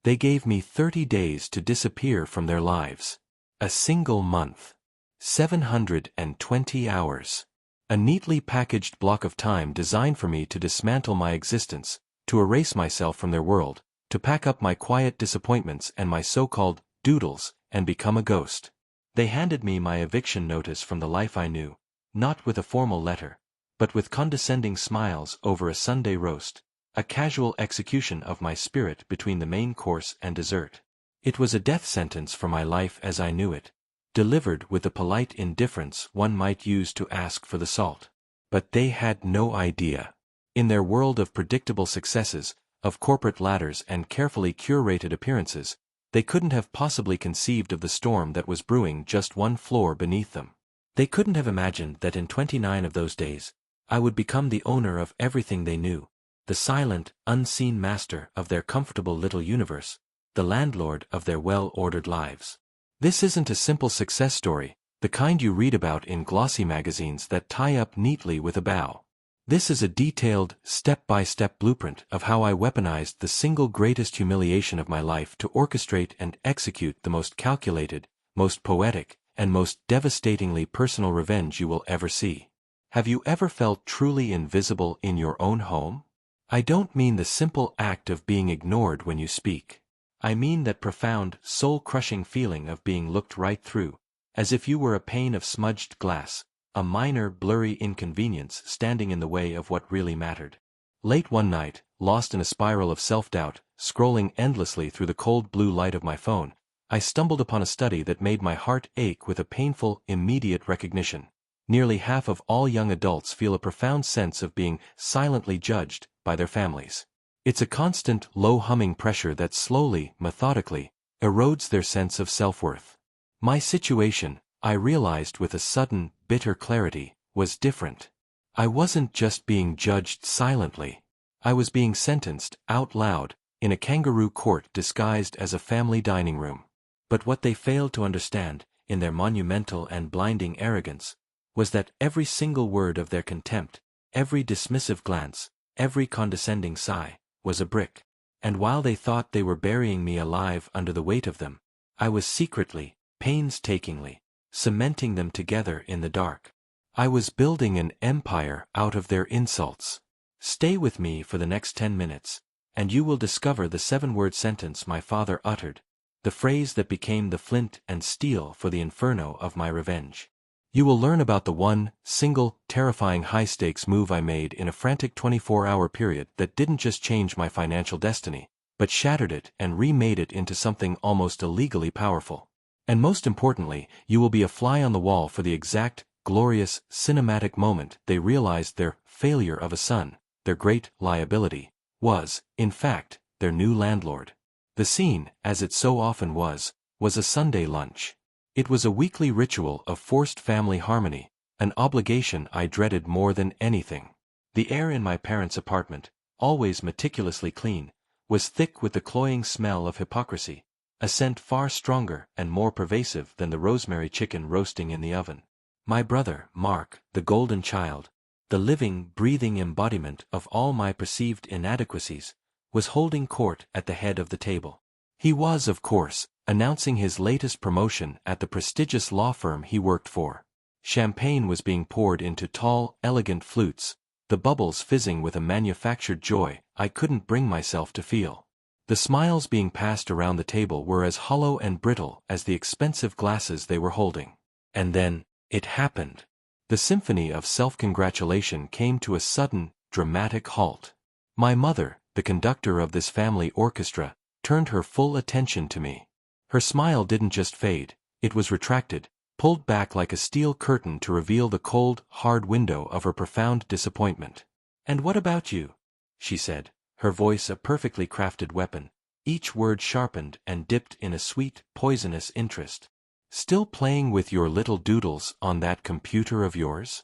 They gave me 30 days to disappear from their lives. A single month. 720 hours. A neatly packaged block of time designed for me to dismantle my existence, to erase myself from their world, to pack up my quiet disappointments and my so-called doodles, and become a ghost. They handed me my eviction notice from the life I knew, not with a formal letter, but with condescending smiles over a Sunday roast, a casual execution of my spirit between the main course and dessert. It was a death sentence for my life as I knew it, delivered with the polite indifference one might use to ask for the salt. But they had no idea. In their world of predictable successes, of corporate ladders and carefully curated appearances, they couldn't have possibly conceived of the storm that was brewing just one floor beneath them. They couldn't have imagined that in 29 of those days, I would become the owner of everything they knew, the silent, unseen master of their comfortable little universe, the landlord of their well-ordered lives. This isn't a simple success story, the kind you read about in glossy magazines that tie up neatly with a bow. This is a detailed, step-by-step blueprint of how I weaponized the single greatest humiliation of my life to orchestrate and execute the most calculated, most poetic, and most devastatingly personal revenge you will ever see. Have you ever felt truly invisible in your own home? I don't mean the simple act of being ignored when you speak. I mean that profound, soul-crushing feeling of being looked right through, as if you were a pane of smudged glass, a minor, blurry inconvenience standing in the way of what really mattered. Late one night, lost in a spiral of self-doubt, scrolling endlessly through the cold blue light of my phone, I stumbled upon a study that made my heart ache with a painful, immediate recognition. Nearly half of all young adults feel a profound sense of being silently judged by their families. It's a constant, low-humming pressure that slowly, methodically, erodes their sense of self-worth. My situation, I realized with a sudden, bitter clarity, was different. I wasn't just being judged silently. I was being sentenced, out loud, in a kangaroo court disguised as a family dining room. But what they failed to understand, in their monumental and blinding arrogance, was that every single word of their contempt, every dismissive glance, every condescending sigh, was a brick. And while they thought they were burying me alive under the weight of them, I was secretly, painstakingly, cementing them together in the dark. I was building an empire out of their insults. Stay with me for the next 10 minutes, and you will discover the 7-word sentence my father uttered, the phrase that became the flint and steel for the inferno of my revenge. You will learn about the one, single, terrifying high-stakes move I made in a frantic 24-hour period that didn't just change my financial destiny, but shattered it and remade it into something almost illegally powerful. And most importantly, you will be a fly on the wall for the exact, glorious, cinematic moment they realized their failure of a son, their great liability, was, in fact, their new landlord. The scene, as it so often was a Sunday lunch. It was a weekly ritual of forced family harmony, an obligation I dreaded more than anything. The air in my parents' apartment, always meticulously clean, was thick with the cloying smell of hypocrisy, a scent far stronger and more pervasive than the rosemary chicken roasting in the oven. My brother, Mark, the golden child, the living, breathing embodiment of all my perceived inadequacies, was holding court at the head of the table. He was, of course, announcing his latest promotion at the prestigious law firm he worked for. Champagne was being poured into tall, elegant flutes, the bubbles fizzing with a manufactured joy I couldn't bring myself to feel. The smiles being passed around the table were as hollow and brittle as the expensive glasses they were holding. And then, it happened. The symphony of self-congratulation came to a sudden, dramatic halt. My mother, the conductor of this family orchestra, turned her full attention to me. Her smile didn't just fade, it was retracted, pulled back like a steel curtain to reveal the cold, hard window of her profound disappointment. "And what about you?" she said, her voice a perfectly crafted weapon, each word sharpened and dipped in a sweet, poisonous interest. "Still playing with your little doodles on that computer of yours?"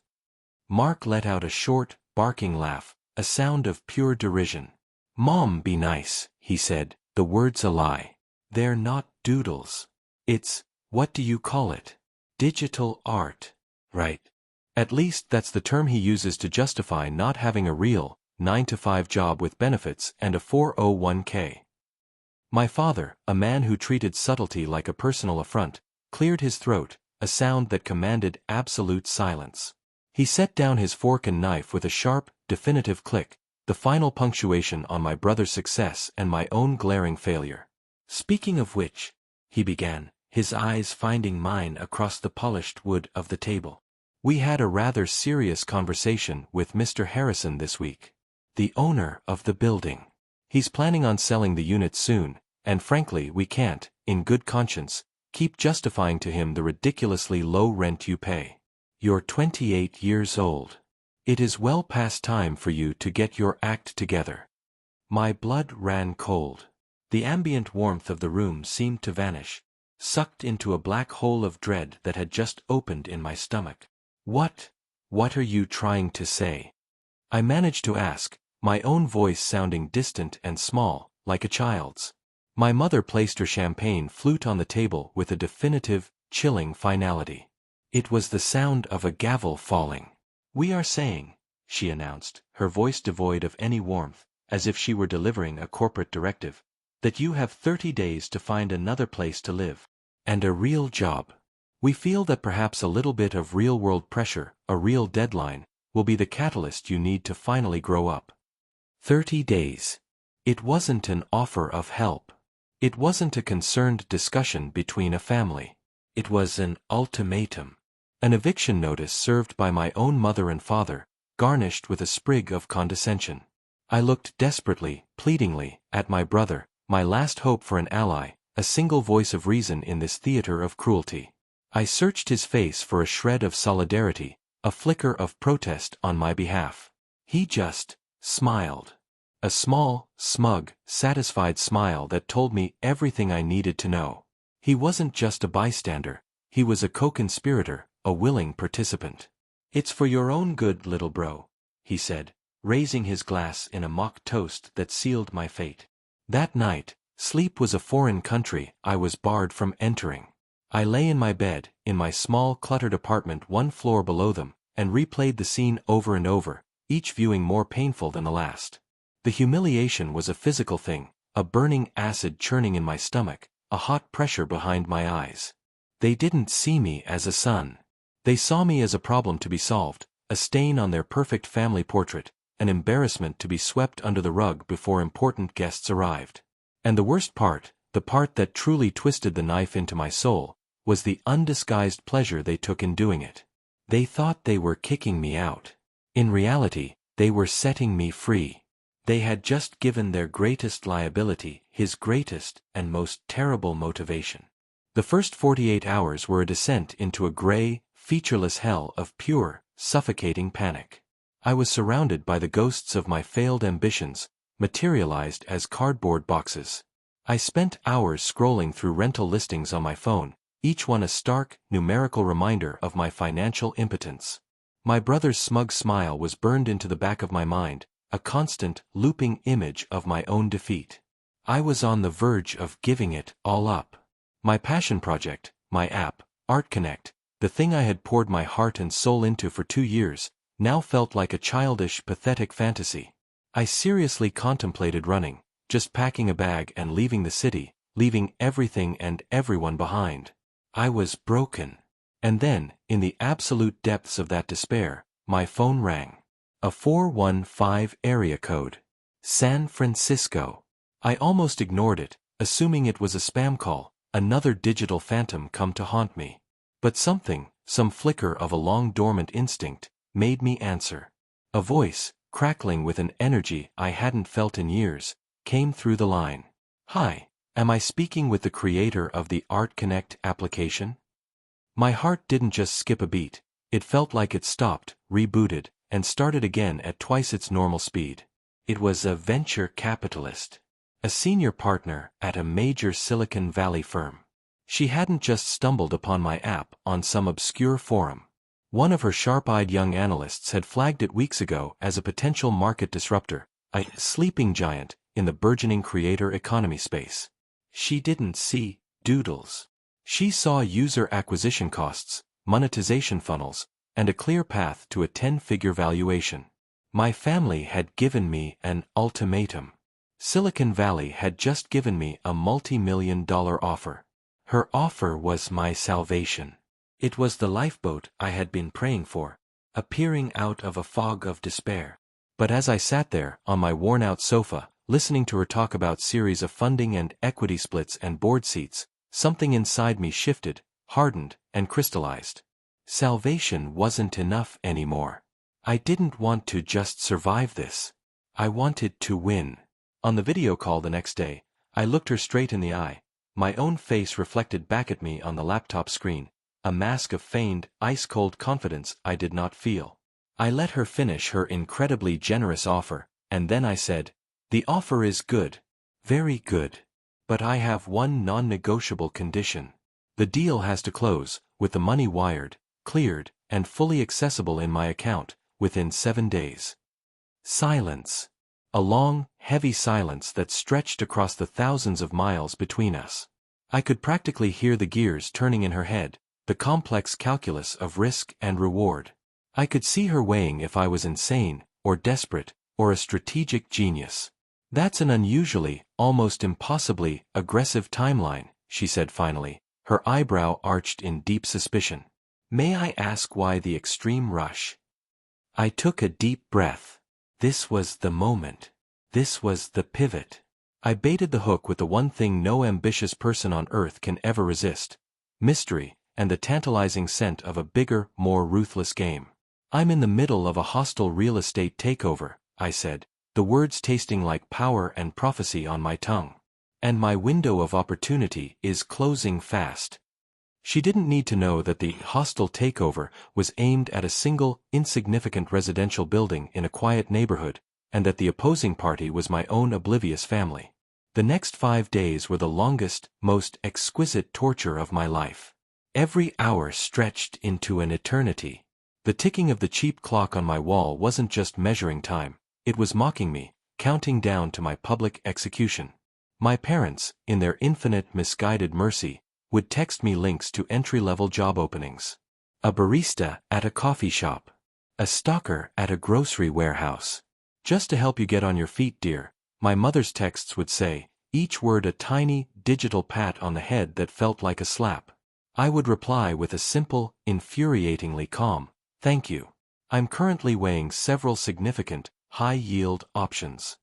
Mark let out a short, barking laugh, a sound of pure derision. "Mom, be nice," he said, the words a lie. "They're not doodles. It's, what do you call it? Digital art." Right. At least that's the term he uses to justify not having a real, 9-to-5 job with benefits and a 401k. My father, a man who treated subtlety like a personal affront, cleared his throat, a sound that commanded absolute silence. He set down his fork and knife with a sharp, definitive click, the final punctuation on my brother's success and my own glaring failure. "Speaking of which," he began, his eyes finding mine across the polished wood of the table. "We had a rather serious conversation with Mr. Harrison this week. The owner of the building. He's planning on selling the unit soon, and frankly we can't, in good conscience, keep justifying to him the ridiculously low rent you pay. You're 28 years old. It is well past time for you to get your act together." My blood ran cold. The ambient warmth of the room seemed to vanish, sucked into a black hole of dread that had just opened in my stomach. What are you trying to say?" I managed to ask, my own voice sounding distant and small, like a child's. My mother placed her champagne flute on the table with a definitive, chilling finality. It was the sound of a gavel falling. "We are saying," she announced, her voice devoid of any warmth, as if she were delivering a corporate directive, "that you have 30 days to find another place to live. And a real job. We feel that perhaps a little bit of real-world pressure, a real deadline, will be the catalyst you need to finally grow up." 30 days. It wasn't an offer of help. It wasn't a concerned discussion between a family. It was an ultimatum. An eviction notice served by my own mother and father, garnished with a sprig of condescension. I looked desperately, pleadingly, at my brother, my last hope for an ally, a single voice of reason in this theater of cruelty. I searched his face for a shred of solidarity, a flicker of protest on my behalf. He just smiled. A small, smug, satisfied smile that told me everything I needed to know. He wasn't just a bystander, he was a co-conspirator, a willing participant. "It's for your own good, little bro," he said, raising his glass in a mock toast that sealed my fate. That night, sleep was a foreign country I was barred from entering. I lay in my bed, in my small cluttered apartment one floor below them, and replayed the scene over and over, each viewing more painful than the last. The humiliation was a physical thing, a burning acid churning in my stomach, a hot pressure behind my eyes. They didn't see me as a son. They saw me as a problem to be solved, a stain on their perfect family portrait, an embarrassment to be swept under the rug before important guests arrived. And the worst part, the part that truly twisted the knife into my soul, was the undisguised pleasure they took in doing it. They thought they were kicking me out. In reality, they were setting me free. They had just given their greatest liability his greatest and most terrible motivation. The first 48 hours were a descent into a gray, featureless hell of pure, suffocating panic. I was surrounded by the ghosts of my failed ambitions, materialized as cardboard boxes. I spent hours scrolling through rental listings on my phone, each one a stark, numerical reminder of my financial impotence. My brother's smug smile was burned into the back of my mind, a constant, looping image of my own defeat. I was on the verge of giving it all up. My passion project, my app, ArtConnect, the thing I had poured my heart and soul into for 2 years, now felt like a childish, pathetic fantasy. I seriously contemplated running, just packing a bag and leaving the city, leaving everything and everyone behind. I was broken. And then, in the absolute depths of that despair, my phone rang. A 415 area code. San Francisco. I almost ignored it, assuming it was a spam call, another digital phantom come to haunt me. But some flicker of a long-dormant instinct, made me answer. A voice, crackling with an energy I hadn't felt in years, came through the line. "Hi, am I speaking with the creator of the ArtConnect application?" My heart didn't just skip a beat, it felt like it stopped, rebooted, and started again at twice its normal speed. It was a venture capitalist. A senior partner at a major Silicon Valley firm. She hadn't just stumbled upon my app on some obscure forum. One of her sharp-eyed young analysts had flagged it weeks ago as a potential market disruptor, a sleeping giant in the burgeoning creator economy space. She didn't see doodles. She saw user acquisition costs, monetization funnels, and a clear path to a 10-figure valuation. My family had given me an ultimatum. Silicon Valley had just given me a multi-million-dollar offer. Her offer was my salvation. It was the lifeboat I had been praying for, appearing out of a fog of despair. But as I sat there, on my worn-out sofa, listening to her talk about series of funding and equity splits and board seats, something inside me shifted, hardened, and crystallized. Salvation wasn't enough anymore. I didn't want to just survive this. I wanted to win. On the video call the next day, I looked her straight in the eye, my own face reflected back at me on the laptop screen, a mask of feigned, ice-cold confidence I did not feel. I let her finish her incredibly generous offer, and then I said, "The offer is good. Very good. But I have one non-negotiable condition. The deal has to close, with the money wired, cleared, and fully accessible in my account, within 7 days." Silence. A long, heavy silence that stretched across the thousands of miles between us. I could practically hear the gears turning in her head, the complex calculus of risk and reward. I could see her weighing if I was insane, or desperate, or a strategic genius. "That's an unusually, almost impossibly, aggressive timeline," she said finally, her eyebrow arched in deep suspicion. "May I ask why the extreme rush?" I took a deep breath. This was the moment. This was the pivot. I baited the hook with the one thing no ambitious person on earth can ever resist: mystery, and the tantalizing scent of a bigger, more ruthless game. "I'm in the middle of a hostile real estate takeover," I said, the words tasting like power and prophecy on my tongue. "And my window of opportunity is closing fast." She didn't need to know that the hostile takeover was aimed at a single, insignificant residential building in a quiet neighborhood, and that the opposing party was my own oblivious family. The next 5 days were the longest, most exquisite torture of my life. Every hour stretched into an eternity. The ticking of the cheap clock on my wall wasn't just measuring time, it was mocking me, counting down to my public execution. My parents, in their infinite misguided mercy, would text me links to entry-level job openings. A barista at a coffee shop. A stocker at a grocery warehouse. "Just to help you get on your feet, dear," my mother's texts would say, each word a tiny, digital pat on the head that felt like a slap. I would reply with a simple, infuriatingly calm, "Thank you. I'm currently weighing several significant, high-yield options."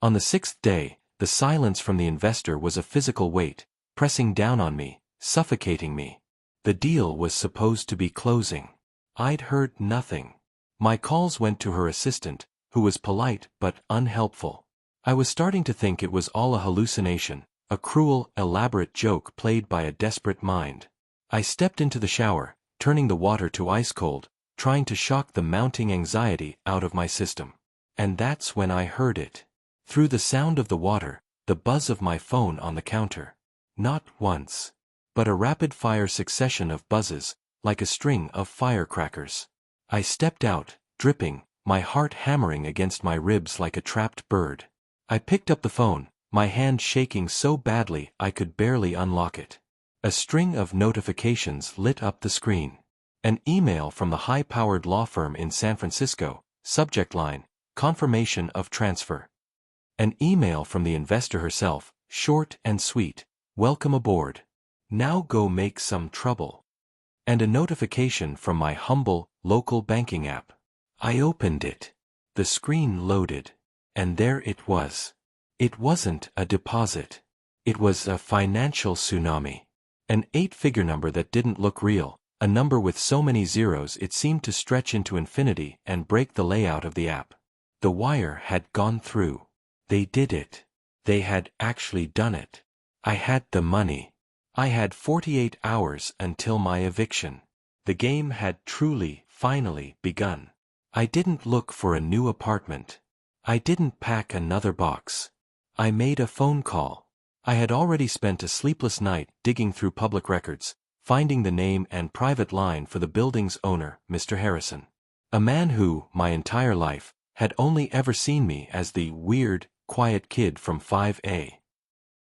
On the 6th day, the silence from the investor was a physical weight, pressing down on me, suffocating me. The deal was supposed to be closing. I'd heard nothing. My calls went to her assistant, who was polite but unhelpful. I was starting to think it was all a hallucination, a cruel, elaborate joke played by a desperate mind. I stepped into the shower, turning the water to ice cold, trying to shock the mounting anxiety out of my system. And that's when I heard it. Through the sound of the water, the buzz of my phone on the counter. Not once, but a rapid-fire succession of buzzes, like a string of firecrackers. I stepped out, dripping, my heart hammering against my ribs like a trapped bird. I picked up the phone, my hand shaking so badly I could barely unlock it. A string of notifications lit up the screen. An email from the high-powered law firm in San Francisco, subject line, "Confirmation of transfer." An email from the investor herself, short and sweet, "Welcome aboard. Now go make some trouble." And a notification from my humble, local banking app. I opened it. The screen loaded. And there it was. It wasn't a deposit. It was a financial tsunami. An 8-figure number that didn't look real, a number with so many zeros it seemed to stretch into infinity and break the layout of the app. The wire had gone through. They did it. They had actually done it. I had the money. I had 48 hours until my eviction. The game had truly, finally begun. I didn't look for a new apartment. I didn't pack another box. I made a phone call. I had already spent a sleepless night digging through public records, finding the name and private line for the building's owner, Mr. Harrison. A man who, my entire life, had only ever seen me as the weird, quiet kid from 5A.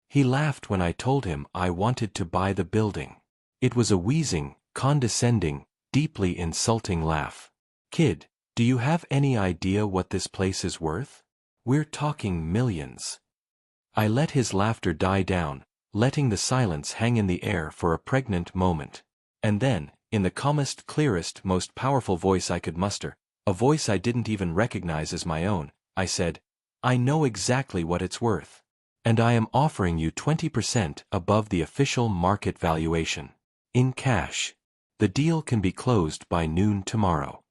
He laughed when I told him I wanted to buy the building. It was a wheezing, condescending, deeply insulting laugh. "Kid, do you have any idea what this place is worth? We're talking millions." I let his laughter die down, letting the silence hang in the air for a pregnant moment. And then, in the calmest, clearest, most powerful voice I could muster, a voice I didn't even recognize as my own, I said, "I know exactly what it's worth. And I am offering you 20% above the official market valuation. In cash. The deal can be closed by noon tomorrow."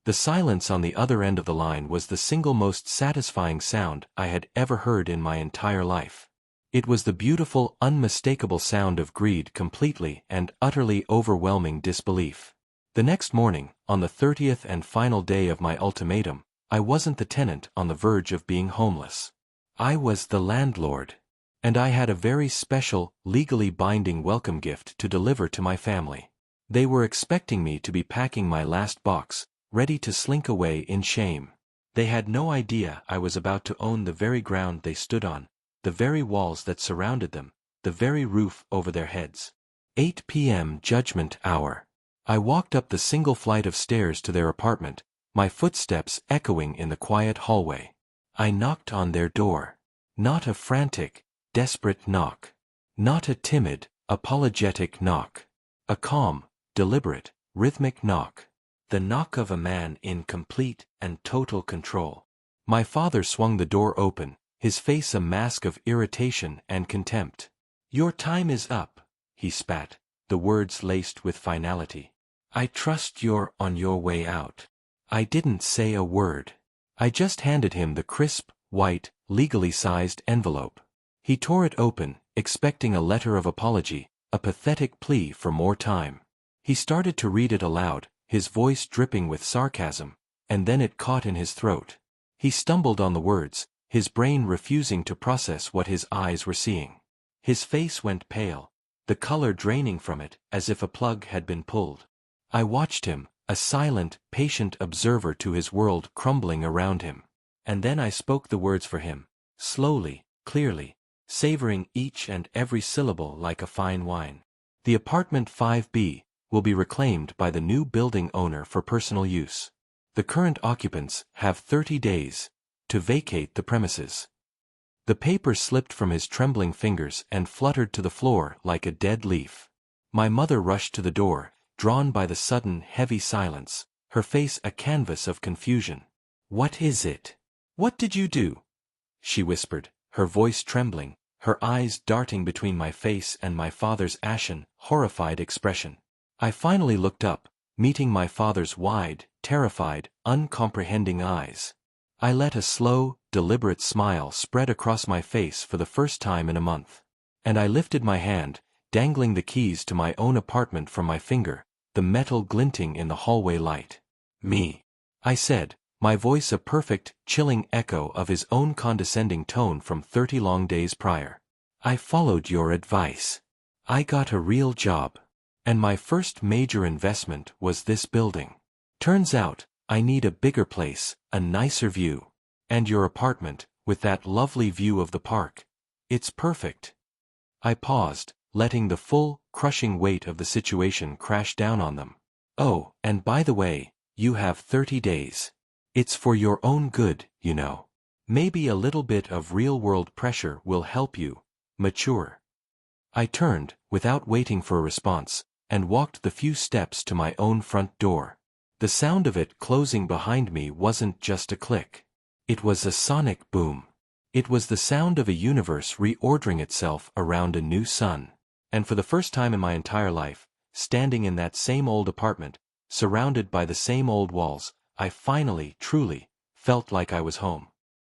The silence on the other end of the line was the single most satisfying sound I had ever heard in my entire life. It was the beautiful, unmistakable sound of greed, completely and utterly overwhelming disbelief. The next morning, on the 30th and final day of my ultimatum, I wasn't the tenant on the verge of being homeless. I was the landlord. And I had a very special, legally binding welcome gift to deliver to my family. They were expecting me to be packing my last box, ready to slink away in shame. They had no idea I was about to own the very ground they stood on, the very walls that surrounded them, the very roof over their heads. 8 p.m. Judgment hour. I walked up the single flight of stairs to their apartment, my footsteps echoing in the quiet hallway. I knocked on their door. Not a frantic, desperate knock. Not a timid, apologetic knock. A calm, deliberate, rhythmic knock. The knock of a man in complete and total control. My father swung the door open, his face a mask of irritation and contempt. "Your time is up," he spat, the words laced with finality. "I trust you're on your way out." I didn't say a word. I just handed him the crisp, white, legally sized envelope. He tore it open, expecting a letter of apology, a pathetic plea for more time. He started to read it aloud, his voice dripping with sarcasm, and then it caught in his throat. He stumbled on the words, his brain refusing to process what his eyes were seeing. His face went pale, the color draining from it as if a plug had been pulled. I watched him, a silent, patient observer to his world crumbling around him. And then I spoke the words for him, slowly, clearly, savoring each and every syllable like a fine wine. "The apartment 5B will be reclaimed by the new building owner for personal use. The current occupants have 30 days to vacate the premises." The paper slipped from his trembling fingers and fluttered to the floor like a dead leaf. My mother rushed to the door, drawn by the sudden, heavy silence, her face a canvas of confusion. "What is it? What did you do?" she whispered, her voice trembling, her eyes darting between my face and my father's ashen, horrified expression. I finally looked up, meeting my father's wide, terrified, uncomprehending eyes. I let a slow, deliberate smile spread across my face for the first time in a month. And I lifted my hand, dangling the keys to my own apartment from my finger, the metal glinting in the hallway light. "Me," I said, my voice a perfect, chilling echo of his own condescending tone from 30 long days prior. "I followed your advice. I got a real job. And my first major investment was this building. Turns out, I need a bigger place, a nicer view. And your apartment, with that lovely view of the park. It's perfect." I paused, letting the full, crushing weight of the situation crash down on them. "Oh, and by the way, you have 30 days. It's for your own good, you know. Maybe a little bit of real-world pressure will help you mature." I turned, without waiting for a response, and walked the few steps to my own front door. The sound of it closing behind me wasn't just a click. It was a sonic boom. It was the sound of a universe reordering itself around a new sun. And for the first time in my entire life, standing in that same old apartment, surrounded by the same old walls, I finally, truly, felt like I was home.